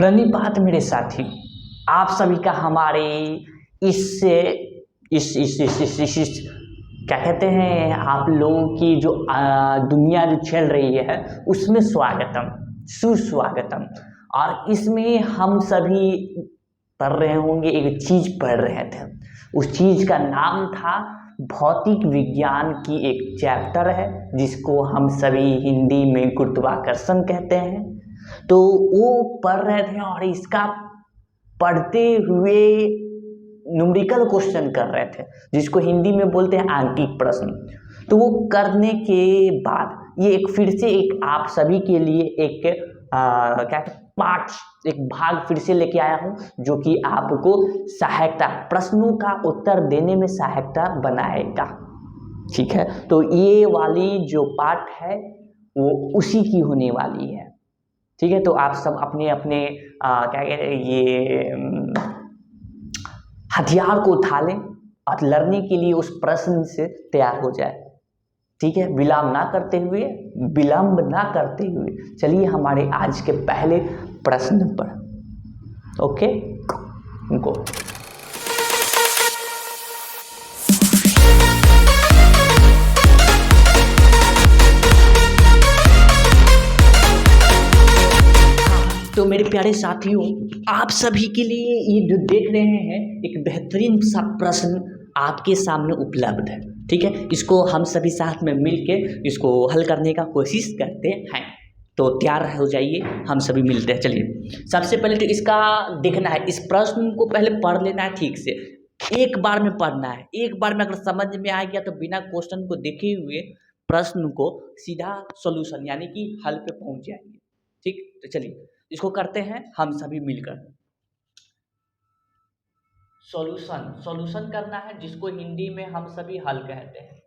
प्रणिपात मेरे साथी, आप सभी का हमारे इससे इस क्या कहते हैं, आप लोगों की जो दुनिया जो चल रही है उसमें स्वागतम, सुस्वागतम। और इसमें हम सभी पढ़ रहे होंगे, एक चीज पढ़ रहे थे, उस चीज का नाम था भौतिक विज्ञान की एक चैप्टर है जिसको हम सभी हिंदी में गुरुत्वाकर्षण कहते हैं। तो वो पढ़ रहे थे और इसका पढ़ते हुए न्यूमेरिकल क्वेश्चन कर रहे थे जिसको हिंदी में बोलते हैं आंकिक प्रश्न। तो वो करने के बाद ये एक फिर से एक आप सभी के लिए एक क्या पार्ट, एक भाग फिर से लेके आया हूँ जो कि आपको सहायता, प्रश्नों का उत्तर देने में सहायता बनाएगा। ठीक है, तो ये वाली जो पार्ट है वो उसी की होने वाली है। ठीक है, तो आप सब अपने अपने क्या कहते हैं ये हथियार को उठा लें और लड़ने के लिए उस प्रश्न से तैयार हो जाए। ठीक है, विलंब ना करते हुए चलिए हमारे आज के पहले प्रश्न पर। ओके, गो। तो मेरे प्यारे साथियों, आप सभी के लिए ये जो देख रहे हैं एक बेहतरीन सा प्रश्न आपके सामने उपलब्ध है। ठीक है, इसको हम सभी साथ में मिलके इसको हल करने का कोशिश करते हैं। तो तैयार हो जाइए, हम सभी मिलते हैं। चलिए, सबसे पहले तो इसका देखना है, इस प्रश्न को पहले पढ़ लेना है ठीक से, एक बार में पढ़ना है। एक बार में अगर समझ में आ गया तो बिना क्वेश्चन को देखे हुए प्रश्न को सीधा सॉल्यूशन यानी कि हल पे पहुंच जाएंगे। ठीक, तो चलिए इसको करते हैं हम सभी मिलकर। सॉल्यूशन करना है जिसको हिंदी में हम सभी हल कहते हैं।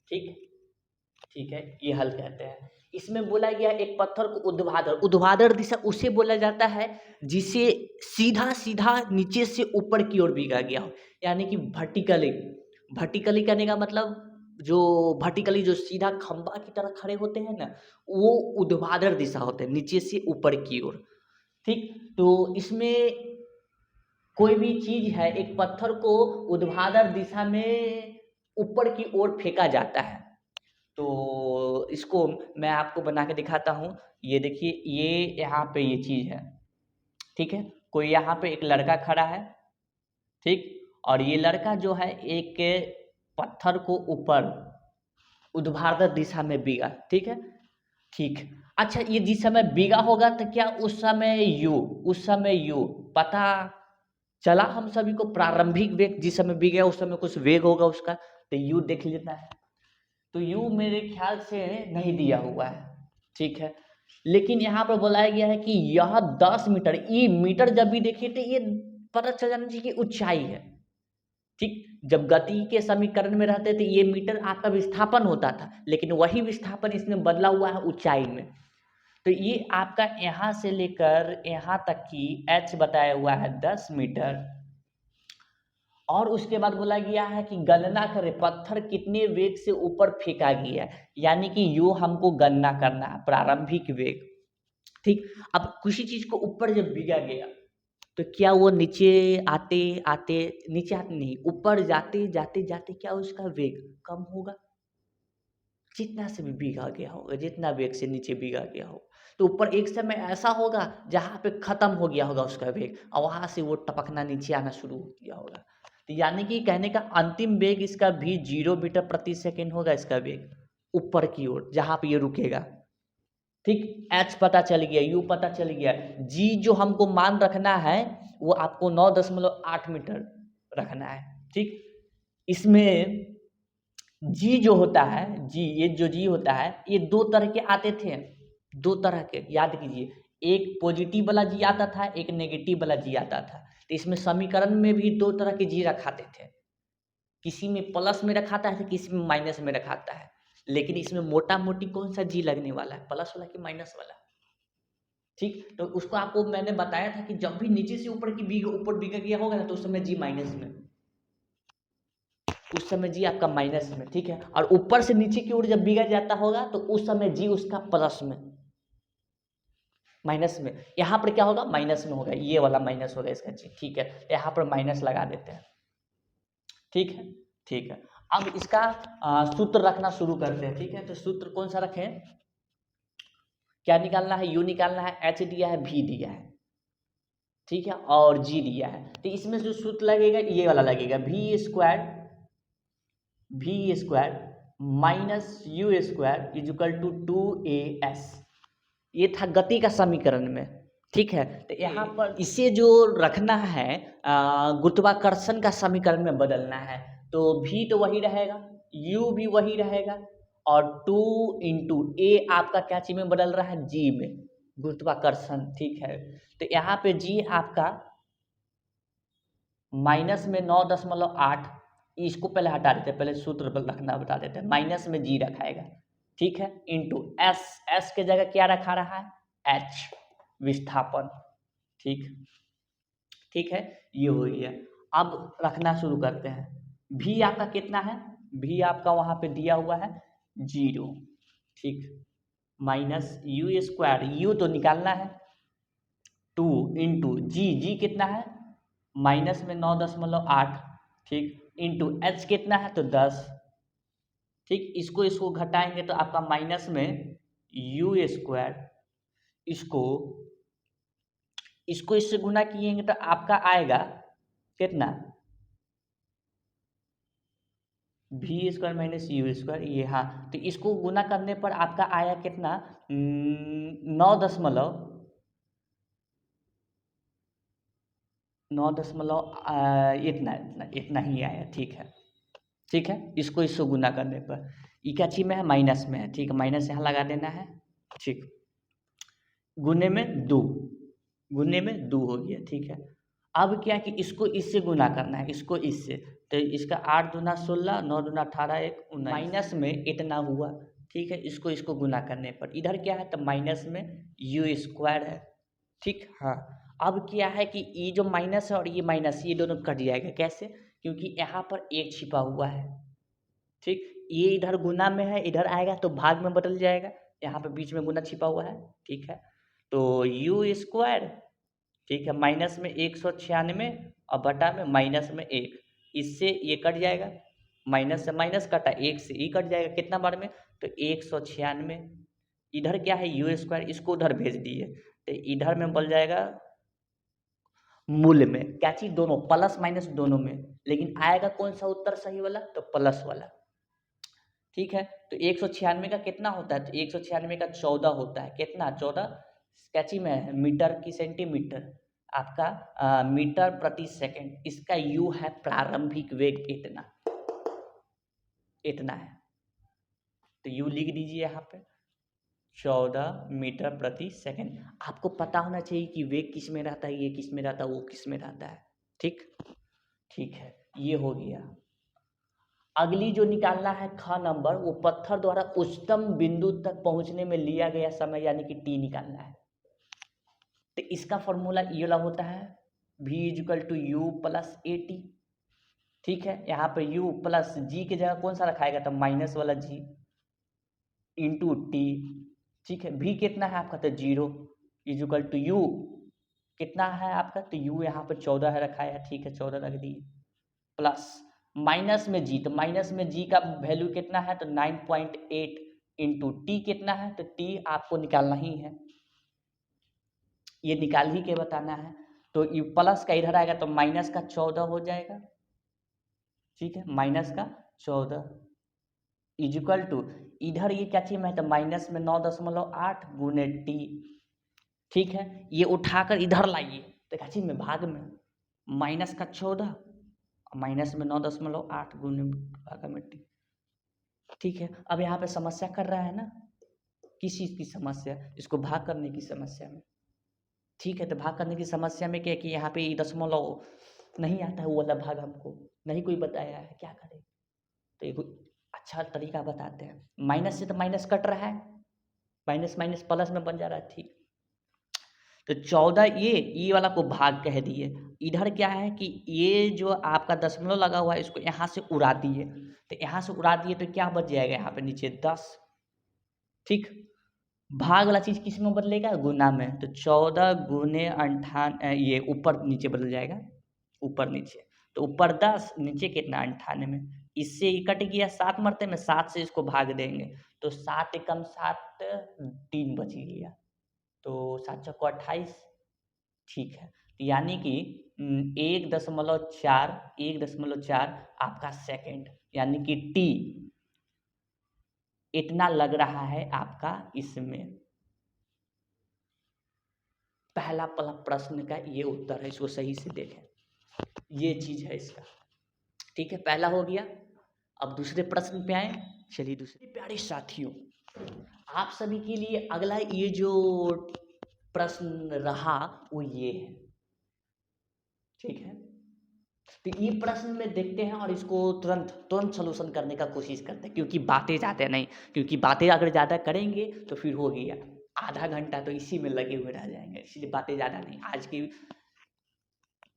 ठीक है, ये हल कहते हैं। इसमें बोला गया एक पत्थर को ऊर्ध्वाधर दिशा उसे बोला जाता है जिसे सीधा सीधा नीचे से ऊपर की ओर बिगा गया हो, यानी कि वर्टिकली करने का मतलब जो वर्टिकली जो सीधा खंबा की तरह खड़े होते हैं ना, वो ऊर्ध्वाधर दिशा होते हैं, नीचे से ऊपर की ओर। ठीक, तो इसमें कोई भी चीज है, एक पत्थर को ऊर्ध्वाधर दिशा में ऊपर की ओर फेंका जाता है। तो इसको मैं आपको बना के दिखाता हूँ। ये देखिए, ये यहाँ पे ये चीज है। ठीक है, कोई यहाँ पे एक लड़का खड़ा है। ठीक, और ये लड़का जो है एक पत्थर को ऊपर ऊर्ध्वाधर दिशा में बिगा। ठीक है, ठीक। अच्छा, ये जिस समय बिगा होगा तो क्या उस समय यू पता चला हम सभी को? प्रारंभिक वेग जिस समय बिगा उस समय कुछ वेग होगा उसका, तो यू देख लेता है। तो यू मेरे ख्याल से नहीं दिया हुआ है। ठीक है, लेकिन यहाँ पर बोलाया गया है कि यह 10 मीटर, ई मीटर जब भी देखिए तो ये पता चल जाना चाहिए कि ऊंचाई है। ठीक, जब गति के समीकरण में रहते थे ये मीटर आपका विस्थापन होता था, लेकिन वही विस्थापन इसमें बदला हुआ है ऊंचाई में। तो ये आपका यहाँ से लेकर यहाँ तक की h बताया हुआ है 10 मीटर। और उसके बाद बोला गया है कि गणना करें पत्थर कितने वेग से ऊपर फेंका गया है, यानी कि यो हमको गणना करना है प्रारंभिक वेग। ठीक, अब किसी चीज को ऊपर जब बिगा गया तो क्या वो नीचे आते नहीं, ऊपर जाते जाते क्या उसका वेग कम होगा? जितना से भी बिगा गया होगा, जितना वेग से नीचे बिगा गया हो, तो ऊपर एक समय ऐसा होगा जहाँ पे खत्म हो गया होगा उसका वेग और वहां से वो टपकना नीचे आना शुरू हो गया होगा। तो यानी कि कहने का अंतिम वेग इसका भी 0 मीटर प्रति सेकेंड होगा, इसका वेग ऊपर की ओर जहाँ पे ये रुकेगा। ठीक, h पता चल गया, u पता चल गया, g जो हमको मान रखना है वो आपको 9.8 मीटर रखना है। ठीक, इसमें जी जो होता है, ये जो जी होता है ये दो तरह के आते थे, दो तरह के याद कीजिए, एक पॉजिटिव वाला जी आता था, एक नेगेटिव वाला जी आता था। तो इसमें समीकरण में भी दो तरह के जी रखाते थे, किसी में प्लस में रखाता है, किसी में माइनस में रखाता है। लेकिन इसमें मोटा मोटी कौन सा जी लगने वाला है, प्लस वाला कि माइनस वाला? ठीक, तो उसको आपको मैंने बताया था कि जब भी नीचे से ऊपर बिगा गया होगा ना तो उस समय जी माइनस में, उस समय जी आपका माइनस में। ठीक है, और ऊपर से नीचे की ओर जब बिगड़ जाता होगा तो उस समय जी उसका प्लस में। माइनस में, यहाँ पर क्या होगा, माइनस में होगा, ये वाला माइनस होगा इसका जी, ठीक है, यहाँ पर माइनस लगा देते हैं, ठीक है, ठीक है। अब इसका सूत्र रखना शुरू करते हैं, ठीक है। तो सूत्र कौन सा रखें, क्या निकालना है, यू निकालना है, एच दिया है, भी दिया है, ठीक है, और जी दिया है। तो इसमें जो सूत्र लगेगा ये वाला लगेगा, भी square minus u square is equal to 2as। ये था गति का समीकरण में, ठीक है। तो यहाँ पर इसे जो रखना है गुरुत्वाकर्षण का समीकरण में बदलना है, तो भी तो वही रहेगा, यू भी वही रहेगा, और 2 इंटू ए आपका क्या चीज में बदल रहा है, जी में, गुरुत्वाकर्षण, ठीक है। तो यहाँ पे जी आपका माइनस में 9.8, इसको पहले हटा देते हैं, पहले सूत्र पर रखना बता देते हैं, माइनस में जी रखाएगा, ठीक है, इंटू एस के जगह क्या रखा रहा है, एच, विस्थापन, ठीक, ठीक है, ये हो गया। अब रखना शुरू करते हैं, भी आपका कितना है, भी आपका वहां पे दिया हुआ है 0, ठीक, माइनस यू स्क्वायर, यू तो निकालना है, 2 इंटू जी कितना है, माइनस में 9.8, ठीक, इंटू एच कितना है, तो 10, ठीक, इसको घटाएंगे तो आपका माइनस में यू स्क्वायर, इसको इससे गुना किएंगे तो आपका आएगा कितना, भी स्क्वायर माइनस यू स्क्वायर, ये, हाँ, तो इसको गुना करने पर आपका आया कितना, 9 इतना इतना इतना ही आया, ठीक है, ठीक है। इसको गुना करने पर ये क्या चीज में है, माइनस में है, ठीक है, माइनस यहाँ लगा देना है, ठीक, गुने में 2, गुने में 2 हो गया, ठीक है। अब क्या कि इसको इससे गुना करना है, इसको इससे, तो इसका 8 दूना 16, 9 दूना 18, 1 19, माइनस में इतना हुआ, ठीक है, इसको गुना करने पर इधर क्या है, तो माइनस में यू स्क्वायर है, ठीक, हाँ। अब क्या है कि ये जो माइनस है और ये माइनस, ये दोनों कट जाएगा, कैसे, क्योंकि यहाँ पर एक छिपा हुआ है, ठीक, ये इधर गुना में है, इधर आएगा तो भाग में बदल जाएगा, यहाँ पे बीच में गुना छिपा हुआ है, ठीक है। तो यू स्क्वायर, ठीक है, माइनस में 196 और बटा में माइनस में 1, इससे ये कट जाएगा, माइनस से माइनस कटा, 1 से ई कट जाएगा, कितना बार में, तो 196, इधर क्या है यू स्क्वायर, इसको उधर भेज दिए, तो इधर में बल जाएगा मूल में, क्या चीज, दोनों, प्लस माइनस दोनों में, लेकिन आएगा कौन सा उत्तर सही वाला, तो प्लस वाला, ठीक है। तो 196 का कितना होता है, तो 196 का 14 होता है, कितना, 14 कैची में है, मीटर की सेंटीमीटर, आपका मीटर प्रति सेकंड, इसका यू है प्रारंभिक वेग, इतना इतना है, तो यू लिख दीजिए यहाँ पे 14 मीटर प्रति सेकंड। आपको पता होना चाहिए कि वेग किस में रहता है, ये किस में रहता है, वो किस में रहता है, ठीक, ठीक है, ये हो गया। अगली जो निकालना है ख नंबर, वो पत्थर द्वारा उच्चतम बिंदु तक पहुंचने में लिया गया समय यानी कि टी निकालना है। तो इसका फॉर्मूला ये वाला होता है, v is equal to u plus a t, ठीक है। यहाँ पे u प्लस जी की जगह कौन सा रखाएगा, तो माइनस वाला g इंटू टी, ठीक है। v कितना है आपका, तो 0 इजिकल टू u कितना है आपका, तो u यहाँ पे 14 है रखा है, ठीक है, 14 रख दिए, प्लस माइनस में जी, तो माइनस में जी का वैल्यू कितना है, तो 9.8 इंटू टी कितना है, तो टी आपको निकालना ही है, ये निकाल ही के बताना है। तो ये प्लस का इधर आएगा तो माइनस का 14 हो जाएगा, ठीक है, माइनस का 14 इजिकल टू, इधर ये क्या चाहिए, मैं तो माइनस में 9.8 गुने टी, ठीक है। ये उठाकर इधर लाइए तो क्या चाहिए में भाग में, माइनस का 14 माइनस में 9.8 गुने भागा में टी, ठीक है। अब यहाँ पे समस्या कर रहा है ना, किस चीज़ की समस्या, इसको भाग करने की समस्या में, ठीक है। तो भाग करने की समस्या में क्या है कि यहाँ पे दशमलव नहीं आता है, वो वाला भाग हमको नहीं कोई बताया है, क्या करें, तो एक अच्छा तरीका बताते हैं, माइनस से तो माइनस कट रहा है, माइनस माइनस प्लस में बन जा रहा है, ठीक। तो 14 ये वाला को भाग कह दिए, इधर क्या है कि ये जो आपका दशमलव लगा हुआ है इसको यहाँ से उड़ा दिए, तो यहाँ से उड़ा दिए तो क्या बच जाएगा यहाँ पे नीचे 10, ठीक। भाग वाला चीज़ किस में बदलेगा, गुना में। तो 14 गुने ये ऊपर नीचे बदल जाएगा, ऊपर नीचे। तो ऊपर 10, नीचे कितना 98। इससे ये कट गया 7 मरते में, 7 से इसको भाग देंगे तो 7 एकम 7, 3 बच गया। तो 7 चौको 28, ठीक है। तो यानी कि 1.4 आपका सेकंड, यानी कि टी इतना लग रहा है आपका इसमें। पहला प्रश्न का ये उत्तर है, इसको सही से देखें, ये चीज़ है इसका। ठीक है, पहला हो गया। अब दूसरे प्रश्न पे आए। चलिए दूसरे प्यारे साथियों, आप सभी के लिए अगला ये जो प्रश्न रहा वो ये है, ठीक है। तो ये प्रश्न में देखते हैं और इसको तुरंत सलूशन करने का कोशिश करते हैं, क्योंकि बातें ज़्यादा नहीं, क्योंकि बातें अगर ज़्यादा करेंगे तो फिर हो गया, आधा घंटा तो इसी में लगे हुए रह जाएंगे। इसलिए बातें ज़्यादा नहीं, आज की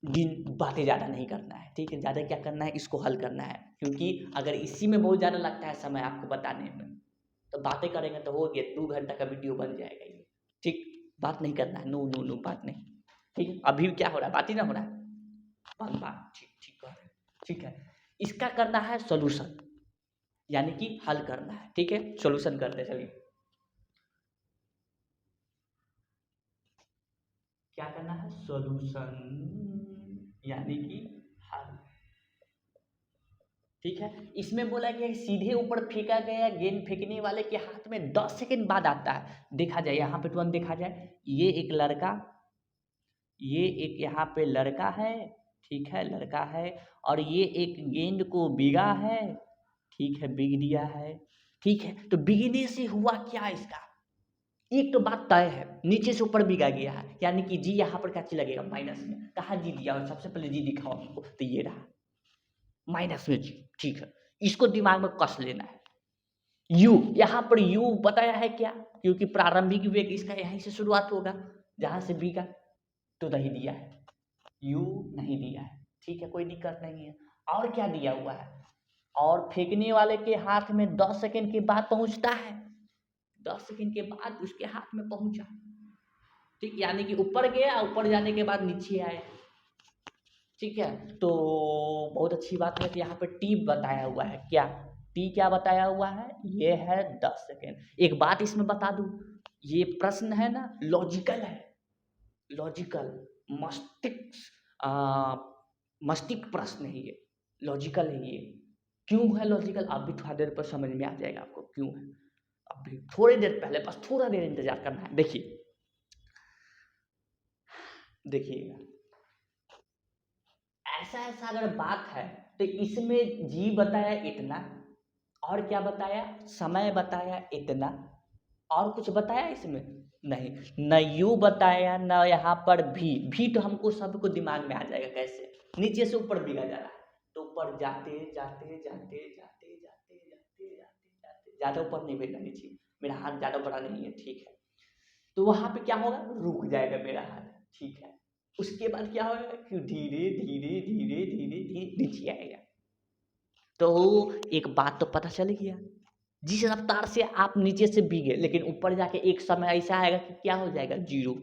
दिन बातें ज़्यादा नहीं करना है, ठीक है। ज़्यादा क्या करना है, इसको हल करना है, क्योंकि अगर इसी में बहुत ज़्यादा लगता है समय आपको बताने में, तो बातें करेंगे तो हो गया 2 घंटा का वीडियो बन जाएगा ये, ठीक। बात नहीं करना है, नो नो नो, बात नहीं, ठीक है। अभी क्या हो रहा है, बात ही ना हो रहा है, बात ठीक ठीक कह रहे हैं, ठीक है। इसका करना है सॉल्यूशन, यानी कि हल करना है, ठीक है। सॉल्यूशन करते चलिए, क्या करना है, सॉल्यूशन यानी कि हल, ठीक है। इसमें बोला गया है सीधे ऊपर फेंका गया गेंद फेंकने वाले के हाथ में 10 सेकंड बाद आता है। देखा जाए यहाँ पे तुरंत देखा जाए, ये एक लड़का, ये एक यहाँ पे लड़का है, ठीक है, लड़का है, और ये एक गेंद को बिगा है, ठीक है, बिग दिया है, ठीक है। तो बिगने से हुआ क्या इसका, एक तो बात तय है, नीचे से ऊपर बिगा गया है, यानी कि जी यहाँ पर क्या चीज लगेगा, माइनस में। कहाँ जी दिया हो, सबसे पहले जी दिखाओ हमको, तो ये रहा माइनस में जी, ठीक है। इसको दिमाग में कस लेना है। यू, यहाँ पर यू बताया है क्या, क्योंकि प्रारंभिक वेग इसका यहीं से शुरुआत होगा, जहां से बी का, तो नहीं दिया है, यू नहीं दिया है, ठीक है, कोई दिक्कत नहीं है। और क्या दिया हुआ है, और फेंकने वाले के हाथ में 10 सेकंड के बाद पहुंचता है, 10 सेकंड के बाद उसके हाथ में पहुंचा, ठीक, यानी कि ऊपर गया, ऊपर जाने के बाद नीचे आया, ठीक है। तो बहुत अच्छी बात है कि यहाँ पर टी बताया हुआ है, क्या टी क्या बताया हुआ है, ये है 10 सेकेंड। एक बात इसमें बता दूं, ये प्रश्न है ना लॉजिकल है, लॉजिकल मस्तिष्क मस्तिष्क प्रश्न है ये, लॉजिकल है ये। क्यों है लॉजिकल, आप भी थोड़ा देर पर समझ में आ जाएगा आपको क्यों है। अभी थोड़ी देर पहले, बस थोड़ा देर इंतजार करना है। देखिए देखिएगा, ऐसा ऐसा अगर बात है तो इसमें जी बताया इतना, और क्या बताया, समय बताया इतना, और कुछ बताया इसमें नहीं, न यू बताया, न यहाँ पर भी तो हमको सबको दिमाग में आ जाएगा कैसे, नीचे से ऊपर बिगा जा रहा है, तो ऊपर जाते जाते जाते जाते जाते जाते जाते जाते, ज्यादा ऊपर नहीं भेजना नीचे, मेरा हाथ ज्यादा बड़ा नहीं है, ठीक है। तो वहां पे क्या होगा, रुक जाएगा मेरा हाथ, ठीक है। उसके बाद क्या होगा कि धीरे धीरे धीरे धीरे धीरे नीचे आएगा। तो एक बात तो पता चल गया, जिस रफ्तार से आप नीचे से भीगे, लेकिन ऊपर जाके एक समय ऐसा आएगा कि क्या हो जाएगा, जीरो,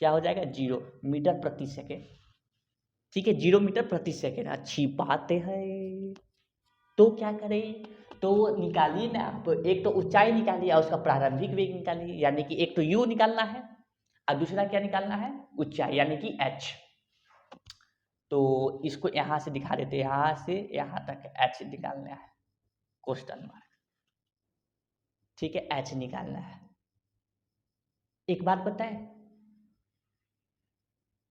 क्या हो जाएगा, 0 मीटर प्रति सेकेंड, ठीक है, 0 मीटर प्रति सेकेंड। अच्छी बात है, तो क्या करें, तो निकालिए ना आप, एक तो ऊंचाई निकालिए और उसका प्रारंभिक वेग निकालिए, यानी कि एक तो यू निकालना है और दूसरा क्या निकालना है, ऊंचाई, यानी कि एच। तो इसको यहाँ से दिखा देते, यहाँ से यहाँ तक एच निकालना है, क्वेश्चन मार्क, ठीक है, एच निकालना है। एक बात बताए,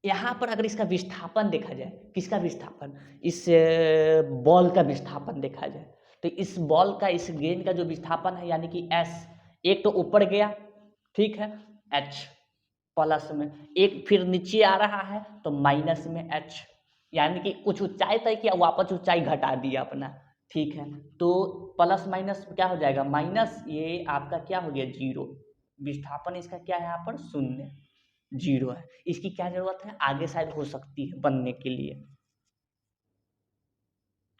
यहाँ पर अगर इसका विस्थापन देखा जाए, किसका विस्थापन, इस बॉल का विस्थापन देखा जाए, तो इस बॉल का, इस गेंद का जो विस्थापन है, यानी कि एस, एक तो ऊपर गया, ठीक है, एच प्लस में, एक फिर नीचे आ रहा है तो माइनस में एच, यानी कि कुछ ऊंचाई तय किया, वापस ऊंचाई घटा दिया अपना, ठीक है। तो प्लस माइनस क्या हो जाएगा, माइनस, ये आपका क्या हो गया, जीरो। विस्थापन इसका क्या है, यहाँ पर शून्य, जीरो है। इसकी क्या जरूरत है, आगे शायद हो सकती है बनने के लिए,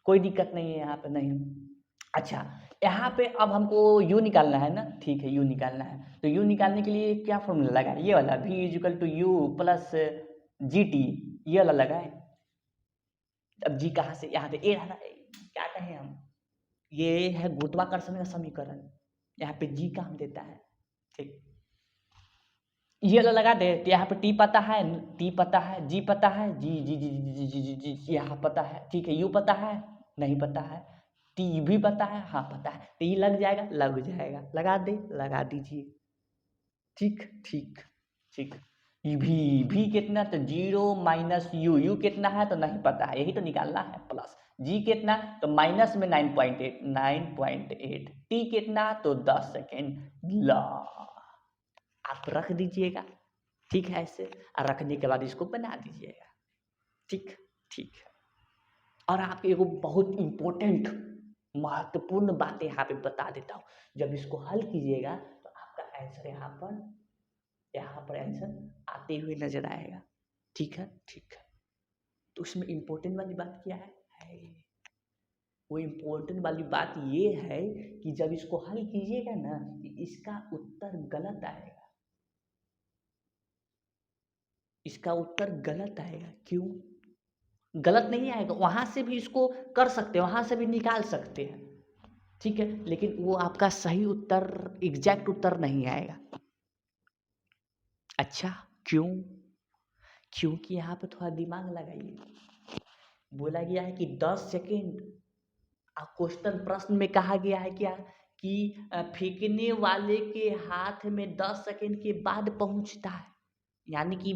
कोई दिक्कत नहीं है यहाँ पे, नहीं। अच्छा, यहाँ पे अब हमको u निकालना है ना, ठीक है, u निकालना है। तो u निकालने के लिए क्या फॉर्मूला लगाए, ये वाला v is equal to u plus g t, ये वाला लगाए। अब g कहाँ से, यहाँ पे a रहना, क्या कहें हम, ये है गुरुत्वाकर्षण का समीकरण, यहाँ पे g काम देता है, ठीक। ये वाला लगा दे तो यहाँ पे t पता है, t पता है, g पता है, जी जी जी जी जी जी जी जी यहाँ पता है, ठीक है। u पता है, नहीं पता है, t भी पता है, हाँ पता है, तो ये लग जाएगा, लग जाएगा, लगा दे, लगा दीजिए, ठीक ठीक ठीक। भी कितना, तो 0 माइनस यू कितना है तो नहीं पता है, यही तो निकालना है, प्लस जी कितना तो माइनस में 9.8 टी कितना तो 10 सेकेंड। ला आप रख दीजिएगा, ठीक है, ऐसे, और रखने के बाद इसको बना दीजिएगा, ठीक ठीक है। और आपको एगो बहुत इम्पोर्टेंट महत्वपूर्ण बात यहाँ पे बता देता हूँ, जब इसको हल कीजिएगा तो आपका आंसर यहाँ पर आंसर आते हुए नजर आएगा, ठीक है ठीक है। तो उसमें इम्पोर्टेंट वाली बात क्या है, वो इम्पोर्टेंट वाली बात ये है कि जब इसको हल कीजिएगा ना, इसका उत्तर गलत आएगा, इसका उत्तर गलत आएगा। क्यों गलत नहीं आएगा, वहां से भी इसको कर सकते हैं, वहां से भी निकाल सकते हैं, ठीक है, लेकिन वो आपका सही उत्तर, एग्जैक्ट उत्तर नहीं आएगा। अच्छा क्यों, क्योंकि यहाँ पे थोड़ा दिमाग लगाइए। बोला गया है कि 10 सेकेंड, क्वेश्चन प्रश्न में कहा गया है क्या कि फेंकने वाले के हाथ में 10 सेकेंड के बाद पहुंचता है, यानी कि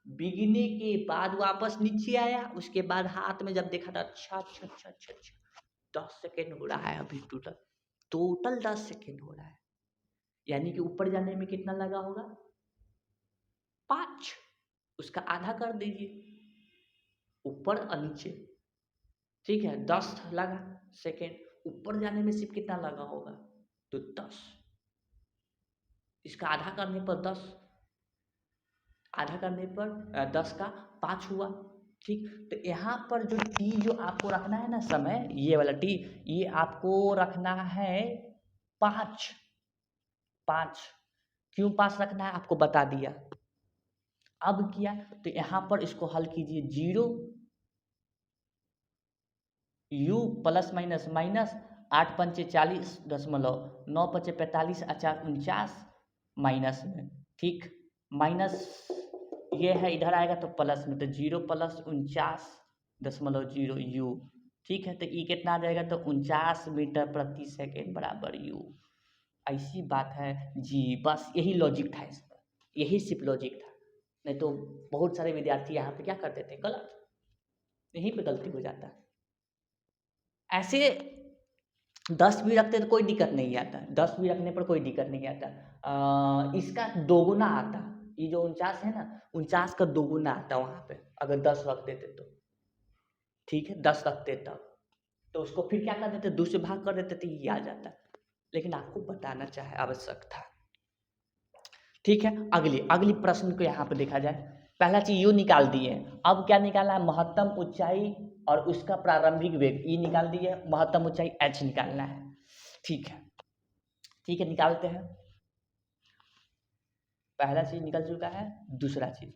बिगने के बाद वापस नीचे आया, उसके बाद हाथ में जब देखा था, अच्छा अच्छा अच्छा अच्छा अच्छा 10 सेकेंड हो रहा है, अभी टोटल 10 सेकेंड हो रहा है, यानी कि ऊपर जाने में कितना लगा होगा, 5, उसका आधा कर दीजिए, ऊपर और नीचे, ठीक है, 10 लगा सेकेंड, ऊपर जाने में सिर्फ कितना लगा होगा, तो 10, इसका आधा करने पर 10, आधा करने पर 10 का 5 हुआ, ठीक। तो यहाँ पर जो टी जो आपको रखना है ना समय, ये वाला टी, ये आपको रखना है 5, क्यों 5 रखना है आपको बता दिया। अब किया तो यहाँ पर इसको हल कीजिए, 0 u प्लस माइनस माइनस 8 पंचे 40.9 5 45 4 49 माइनस में, ठीक, माइनस ये है, इधर आएगा तो प्लस में, तो 0 प्लस 49.0 u, ठीक है। तो ई कितना आ जाएगा, तो 49 मीटर प्रति सेकेंड बराबर u, ऐसी बात है जी। बस यही लॉजिक था इसमें, यही सिर्फ लॉजिक था, नहीं तो बहुत सारे विद्यार्थी यहाँ पे क्या कर देते हैं, गलत, यहीं पे गलती हो जाता है। ऐसे 10 भी रखते तो कोई दिक्कत नहीं आता, 10 भी रखने पर कोई दिक्कत नहीं आता, इसका दोगुना आता, ये जो 49 है ना, 49 का दोगुना आता वहाँ पे, अगर 10 रख देते तो, ठीक है, 10 रखते तब, तो उसको फिर क्या कर देते, 2 से भाग कर देते तो ये आ जाता, लेकिन आपको बताना चाहे आवश्यक था, ठीक है। अगली प्रश्न को यहाँ पे देखा जाए, पहला चीज यू निकाल दिए, अब क्या निकालना है, महत्तम ऊंचाई और उसका प्रारंभिक वेग, ई निकाल दिए, महत्तम ऊंचाई एच निकालना है, ठीक है ठीक है, निकालते हैं। पहला चीज निकल चुका है, दूसरा चीज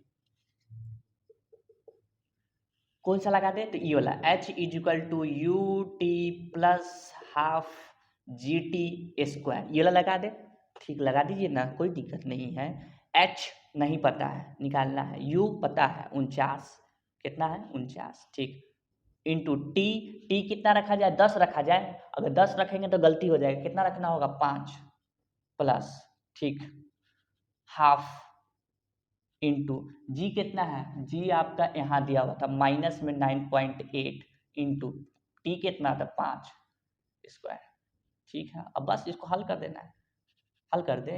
कौन सा लगाते हैं, तो ई वाला, h is equal to u t plus half g t square, ये वाला लगा दे, ठीक, लगा दीजिए ना, कोई दिक्कत नहीं है। एच नहीं पता है, निकालना है, यू पता है 49, कितना है 49, ठीक, इंटू टी कितना रखा जाए, 10 रखा जाए, अगर 10 रखेंगे तो गलती हो जाएगा, कितना रखना होगा 5 प्लस, ठीक, हाफ इंटू जी कितना है, जी आपका यहाँ दिया हुआ था माइनस में 9.8 इंटू टी कितना था 5 स्क्वायर, ठीक है। अब बस इसको हल कर देना है, हल कर दे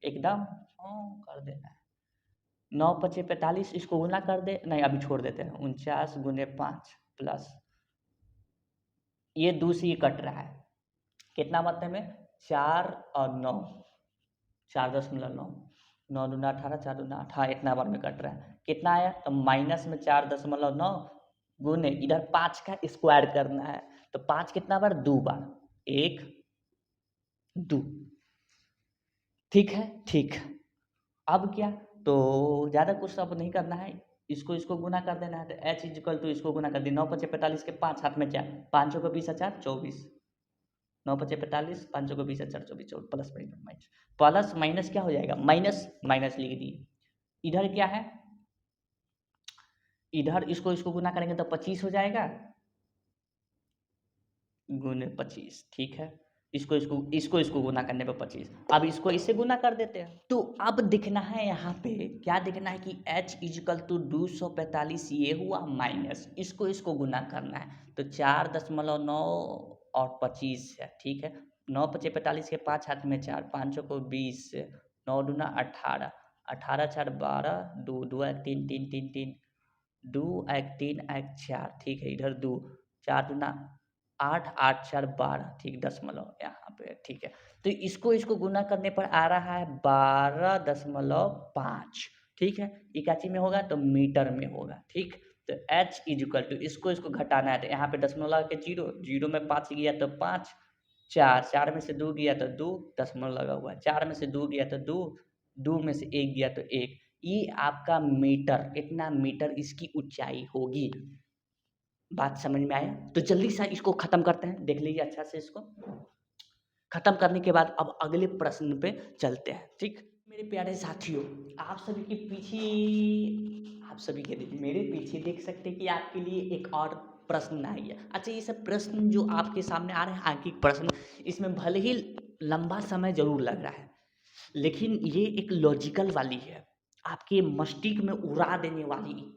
एकदम, कर देना है, 9 पचे 45, इसको गुना कर दे, नहीं अभी छोड़ देते हैं, 49 गुने 5 प्लस ये 2 से ये कट रहा है, कितना मात्रा में 4 और 9, 4.9, 9 दूना 18, 4 दूना 18, इतना बार में कट रहा है, कितना आया, तो माइनस में 4.9 गुने इधर 5 का स्क्वायर करना है, तो 5 कितना बार 2 बार, 1 2। ठीक है, ठीक। अब क्या, तो ज़्यादा कुछ अब नहीं करना है, इसको गुना कर देना है। तो h इक्वल टू इसको गुना कर दिया, 9 पचे 45 के 5 हाथ में 4, 5 को 20 4 24, 9 पचे 45, 5 को 20 4 24, प्लस माइनस, प्लस माइनस क्या हो जाएगा, माइनस माइनस लिख दिए। इधर क्या है, इधर इसको गुना करेंगे तो 25 हो जाएगा, गुने 25। ठीक है, इसको गुना करने पर 25। अब इसको इससे गुना कर देते हैं। तो अब दिखना है यहाँ पे, क्या दिखना है कि h इजिकल टू 245 ये हुआ माइनस, इसको गुना करना है। तो 4.9 और 25 है। ठीक है, 9 पचे 45 के 5 हाथ में 4, 5 को 20, 9 दूना 18, 18 4 12, 2 2 1 3 3 3 3, 2 1 3 1 4। ठीक है, इधर 2, 4 दूना 8, 8 4 12। ठीक, दशमलव यहाँ पे। ठीक है, तो इसको गुना करने पर आ रहा है 12.5। ठीक है, इकाची में होगा तो मीटर में होगा। ठीक, तो h इजिकल टू इसको घटाना है, तो यहाँ पे दशमलव के 0, 0 में 5 गया तो 5, 4, 4 में से 2 गया तो 2, दशमलव लगा हुआ है, 4 में से 2 गया तो 2, 2 में से 1 गया तो 1। ये आपका मीटर, इतना मीटर इसकी ऊंचाई होगी। बात समझ में आया? तो जल्दी से इसको खत्म करते हैं, देख लीजिए अच्छा से। इसको खत्म करने के बाद अब अगले प्रश्न पे चलते हैं। ठीक, मेरे प्यारे साथियों, आप सभी के मेरे पीछे देख सकते हैं कि आपके लिए एक और प्रश्न आई है। अच्छा, ये सब प्रश्न जो आपके सामने आ रहे हैं, आंकिक प्रश्न, इसमें भले ही लंबा समय जरूर लग रहा है, लेकिन ये एक लॉजिकल वाली है, आपके मस्तिष्क में उड़ा देने वाली,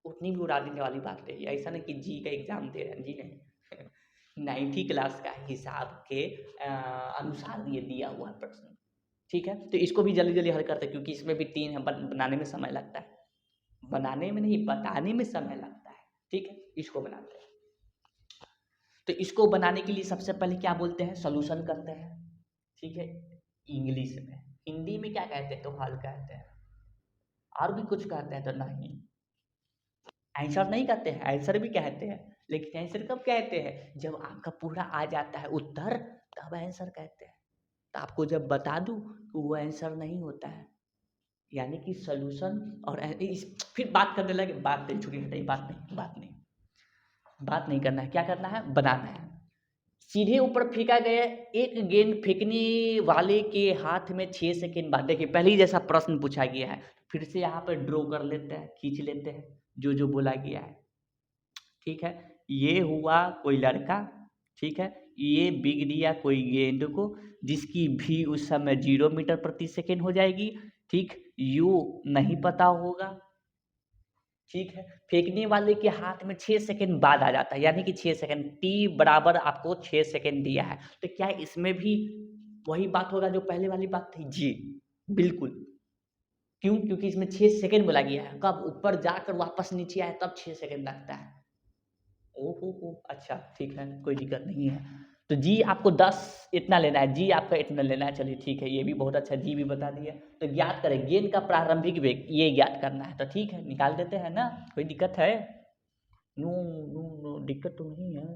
उतनी भी उड़ा देने वाली बात नहीं है। ऐसा नहीं कि जी का एग्जाम दे रहे हैं, जी नहीं। 90 क्लास का हिसाब के अनुसार ये दिया हुआ है प्रश्न। ठीक है, तो इसको भी जल्दी जल्दी हल करते हैं, क्योंकि इसमें भी 3 है, बनाने में समय लगता है, बनाने में नहीं, बताने में समय लगता है। ठीक है, इसको बनाते हैं। तो इसको बनाने के लिए सबसे पहले क्या बोलते हैं, सॉल्यूशन करते हैं। ठीक है, इंग्लिश में, हिंदी में क्या कहते हैं, तो हल कहते हैं, और भी कुछ कहते हैं तो नहीं, आंसर नहीं कहते हैं, आंसर भी कहते हैं, लेकिन आंसर कब कहते हैं, जब आपका पूरा आ जाता है उत्तर, तब आंसर कहते हैं। तो आपको जब बता दूं तो वो आंसर नहीं होता है, यानी कि सॉल्यूशन और फिर बात करने लगे, बात नहीं छुट्टी हटाई, बात नहीं करना है, क्या करना है, बनाना है। सीधे ऊपर फेंका गया एक गेंद फेंकने वाले के हाथ में 6 सेकेंड बाद, देखिए पहले ही जैसा प्रश्न पूछा गया है, फिर से यहाँ पर ड्रॉ कर लेते हैं, खींच लेते हैं जो बोला गया है। ठीक है, ये हुआ कोई लड़का, ठीक है, ये बिग दिया कोई गेंद को, जिसकी भी उस समय 0 मीटर प्रति सेकेंड हो जाएगी। ठीक, यू नहीं पता होगा। ठीक है, फेंकने वाले के हाथ में 6 सेकेंड बाद आ जाता है, यानी कि 6 सेकेंड, टी बराबर आपको 6 सेकेंड दिया है। तो क्या इसमें भी वही बात होगा जो पहले वाली बात थी? जी बिल्कुल। क्यों? क्योंकि इसमें 6 सेकेंड बोला गया है, कब ऊपर जाकर वापस नीचे आए तब 6 सेकेंड लगता है। ओहो, अच्छा ठीक है, कोई दिक्कत नहीं है। तो जी आपको 10 इतना लेना है, जी आपका इतना लेना है। चलिए ठीक है, ये भी बहुत अच्छा, जी भी बता दिया। तो ज्ञात करें गेंद का प्रारंभिक वेग, ये ज्ञात करना है। तो ठीक है, निकाल देते हैं ना, कोई दिक्कत है? नो नो नो, दिक्कत तो नहीं है।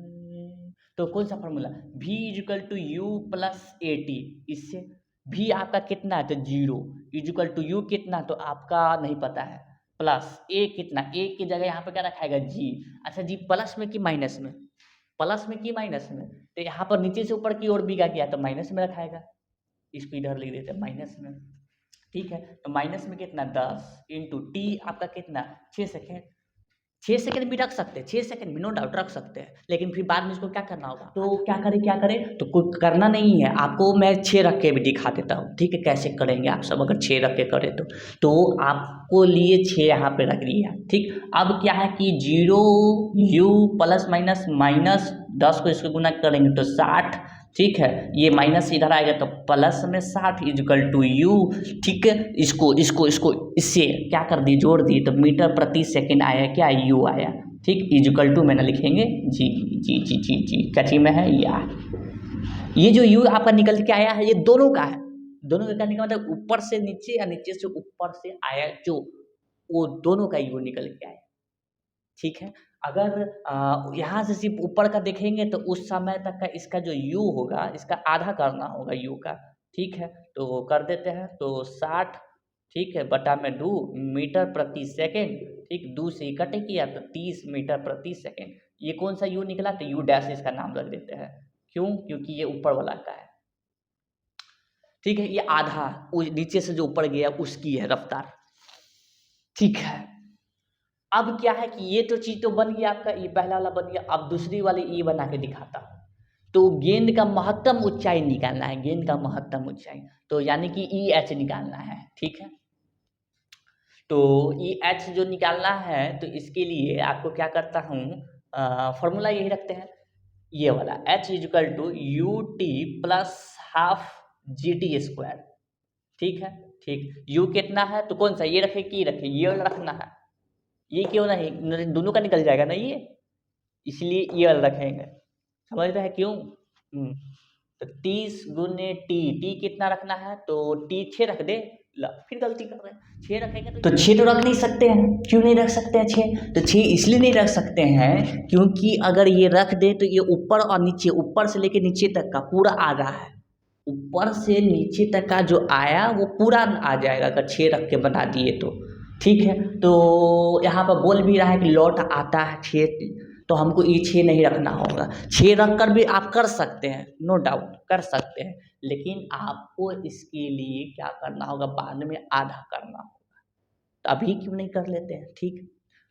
तो कौन सा formula, v is equal to u plus a t, इससे v आपका कितना है, तो 0, इजिकल टू यू कितना, तो आपका नहीं पता है, प्लस a कितना, a की जगह यहाँ पे क्या रखाएगा, g। अच्छा, जी प्लस में कि माइनस में, प्लस में कि माइनस में, तो यहाँ पर नीचे से ऊपर की ओर बिगा गया तो माइनस में रखाएगा, इसको इधर लिख देते हैं माइनस में। ठीक है, तो माइनस में कितना, 10 इंटू टी आपका कितना, 6 सेकेंड। 6 सेकंड भी रख सकते हैं, 6 सेकंड भी नो डाउट रख सकते हैं, लेकिन फिर बाद में इसको क्या करना होगा, तो क्या करें, तो कुछ करना नहीं है, आपको मैं 6 रख के भी दिखा देता हूँ। ठीक है, कैसे करेंगे आप सब, अगर 6 रख के करें तो आपको लिए 6 यहाँ पे रख दिया। ठीक, अब क्या है कि 0 यू प्लस माइनस माइनस 10 को इसको गुना करेंगे तो 60। ठीक है, ये माइनस इधर आएगा तो प्लस में 60 इजिकल टू यू। ठीक है, इसको इससे क्या कर दिए, जोड़ दिए, तो मीटर प्रति सेकंड आया, क्या यू आया। ठीक, इजिकल टू मैंने लिखेंगे जी जी जी जी जी, क्या चीज में है या, ये जो यू आपका निकल के आया है, ये दोनों का है, दोनों का निकल मतलब ऊपर से नीचे या नीचे से ऊपर से आया, जो वो दोनों का यू निकल के आया। ठीक है, अगर यहाँ से सिर्फ ऊपर का देखेंगे तो उस समय तक का इसका जो u होगा इसका आधा करना होगा u का, ठीक है। तो कर देते हैं, तो 60, ठीक है, बटा में 2 मीटर प्रति सेकेंड, ठीक, 2 से ही कट किया तो 30 मीटर प्रति सेकेंड। ये कौन सा u निकला, तो u डैश इसका नाम रख देते हैं। क्यों? क्योंकि ये ऊपर वाला का है, ठीक है। ये आधा नीचे से जो ऊपर गया उसकी है रफ्तार, ठीक है। अब क्या है कि ये तो चीज़ तो बन गया आपका, ये पहला वाला बन गया। अब दूसरी वाली ये बना के दिखाता हूँ। तो गेंद का महत्तम ऊंचाई निकालना है, गेंद का महत्तम ऊंचाई, तो यानी कि ई एच निकालना है, ठीक है। तो ई एच जो निकालना है तो इसके लिए आपको क्या करता हूँ, फॉर्मूला यही रखते हैं, ये वाला h is equal to u t plus half g t square, ठीक है, ठीक। u कितना है तो कौन सा, ये रखे कि रखे, ये वाला रखना है। ये क्यों नहीं, दोनों का निकल जाएगा ना ये, इसलिए ये वाला रखेंगे, समझ रहे हैं क्यों। तो 30 गुने टी कितना रखना है, तो टी 6 रख दे, ला फिर गलती कर रहे हैं, 6 रखेंगे तो 6 तो रख नहीं सकते हैं। क्यों नहीं रख सकते हैं 6, तो 6 इसलिए नहीं रख सकते हैं क्योंकि अगर ये रख दे तो ये ऊपर और नीचे, ऊपर से लेके नीचे तक का पूरा आ रहा है, ऊपर से नीचे तक का जो आया वो पूरा आ जाएगा अगर 6 रख के बना दिए तो, ठीक है। तो यहाँ पर बोल भी रहा है कि लौट आता है 6, तो हमको ये 6 नहीं रखना होगा। 6 रख कर भी आप कर सकते हैं, नो डाउट कर सकते हैं, लेकिन आपको इसके लिए क्या करना होगा, बाद में आधा करना होगा। तो अभी क्यों नहीं कर लेते हैं, ठीक।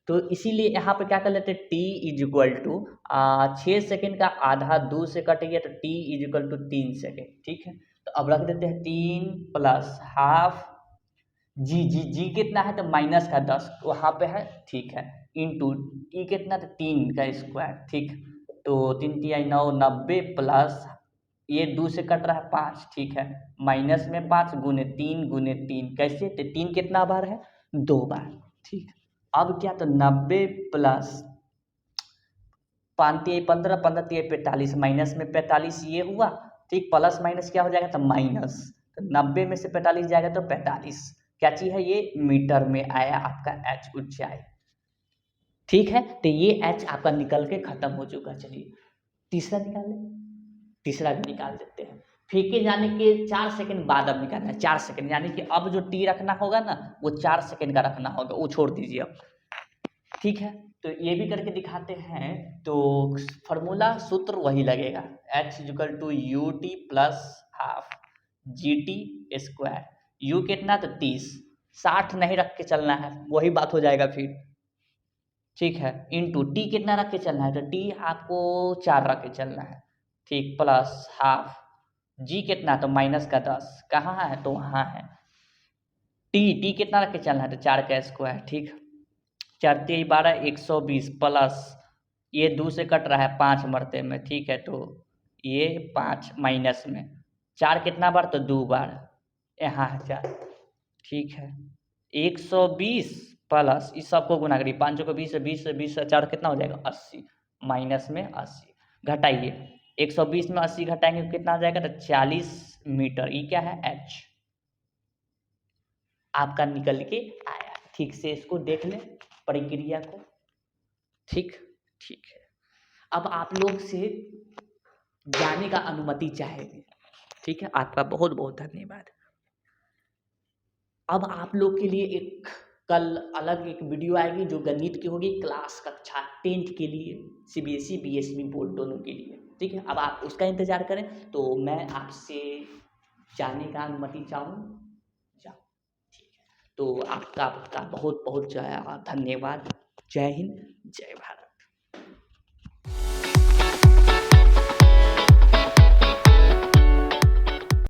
तो इसीलिए यहाँ पे क्या कर लेते हैं, t is equal to 6 second का आधा 2 से कट गया तो t is equal to 3 second, ठीक है। तो अब रख देते हैं 3 प्लस हाफ जी कितना है तो माइनस का 10 वहाँ पे है, ठीक है, इंटू ई कितना तो 3 का स्क्वायर, ठीक। तो 3 तिया 9, 90 प्लस ये 2 से कट रहा है 5, ठीक है, माइनस में 5 गुने 3 कैसे, तो 3 कितना बार है, 2 बार, ठीक। अब क्या, तो 90 प्लस 5 तिया 15, 15 तिया 45, माइनस में 45 ये हुआ, ठीक, प्लस माइनस क्या हो जाएगा तो माइनस, तो 90 में से 45 जाएगा तो 45, क्या चीज़ है ये, मीटर में आया आपका h ऊंचाई, ठीक है। तो ये h आपका निकल के खत्म हो चुका। चलिए तीसरा निकाल लें, तीसरा भी निकाल देते हैं। फेंके जाने के 4 सेकंड बाद अब निकालना है, 4 सेकंड, यानी कि अब जो t रखना होगा ना वो 4 सेकंड का रखना होगा, वो छोड़ दीजिए अब, ठीक है। तो ये भी करके दिखाते हैं। तो फॉर्मूला सूत्र वही लगेगा, h equal to u t plus half g t square, u कितना तो 30, 60 नहीं रख के चलना है, वही बात हो जाएगा फिर, ठीक है, इंटू टी कितना रख के चलना है, तो टी आपको 4 रख के चलना है, ठीक, प्लस हाफ जी कितना तो माइनस का 10, कहाँ है तो वहाँ है, टी कितना रख के चलना है तो 4 का स्क्वायर, ठीक, 4 तिया 12, 120 प्लस ये 2 से कट रहा है 5 मरते में, ठीक है, तो ये 5 माइनस में 4 कितना बार तो 2 बार, यहाँ है 4, ठीक है, 120 प्लस इस सबको गुना करिए, 5 को 20 से 20 से 20 से 4 कितना हो जाएगा 80, माइनस में 80, घटाइए 120 में 80 घटाएंगे तो कितना हो जाएगा तो 40 मीटर, ये क्या है h आपका निकल के आया। ठीक से इसको देख लें प्रक्रिया को, ठीक, ठीक है। अब आप लोग से जाने का अनुमति चाहेंगे, ठीक है, आपका बहुत बहुत धन्यवाद। अब आप लोग के लिए एक कल अलग एक वीडियो आएगी जो गणित की होगी, क्लास कक्षा 10th के लिए, सीबीएसई बीएसई बोर्ड दोनों के लिए, ठीक है। अब आप उसका इंतजार करें, तो मैं आपसे जाने का अनुमति चाहूँ, जाओ, ठीक है। तो आपका बहुत बहुत धन्यवाद। जय हिंद, जय भारत।